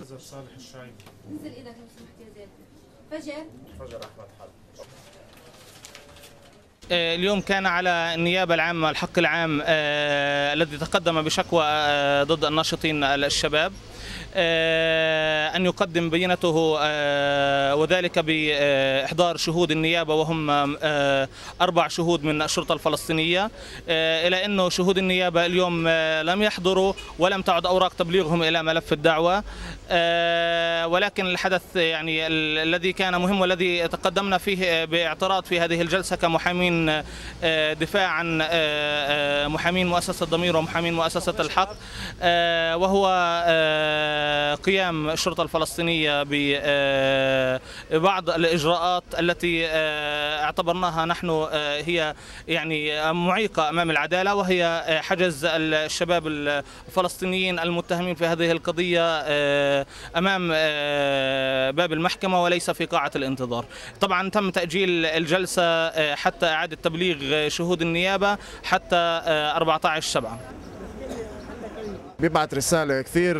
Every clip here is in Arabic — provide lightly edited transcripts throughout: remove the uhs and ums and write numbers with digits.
نزل صالح الشايب. نزل ايدك لو سمحت يا زيد. فجر احمد حرب. اليوم كان على النيابة العامة الحق العام الذي تقدم بشكوى ضد الناشطين الشباب أن يقدم بينته وذلك بإحضار شهود النيابة وهم 4 شهود من الشرطة الفلسطينية، إلى أنه شهود النيابة اليوم لم يحضروا ولم تعد أوراق تبليغهم إلى ملف الدعوة. ولكن الحدث يعني الذي كان مهم والذي تقدمنا فيه باعتراض في هذه الجلسة كمحامين دفاع عن محامين مؤسسة ضمير ومحامين مؤسسة الحق، وهو قيام الشرطة الفلسطينية ببعض الإجراءات التي اعتبرناها نحن هي يعني معيقة أمام العدالة، وهي حجز الشباب الفلسطينيين المتهمين في هذه القضية أمام باب المحكمة وليس في قاعة الانتظار. طبعا تم تأجيل الجلسة حتى إعادة تبليغ شهود النيابة حتى 14/7. بيبعت رسالة كثير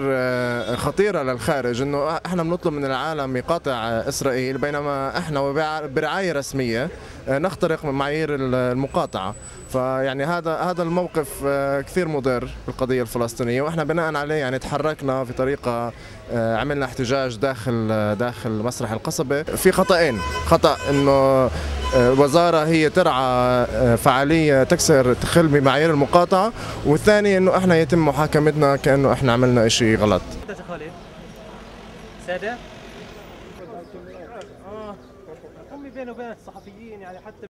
خطيرة للخارج انه احنا بنطلب من العالم يقاطع اسرائيل، بينما احنا برعاية رسمية نخترق معايير المقاطعة. فيعني هذا الموقف كثير مضر بالقضية الفلسطينية، واحنا بناء عليه يعني تحركنا في طريقة عملنا احتجاج داخل مسرح القصبة. في خطأين: خطأ انه الوزارة هي ترعى فعالية تخل بمعايير المقاطعة، والثاني انه احنا يتم محاكمتنا كأنه احنا عملنا اشي غلط. سادة؟ امي بيني وبين الصحفيين يعني حتى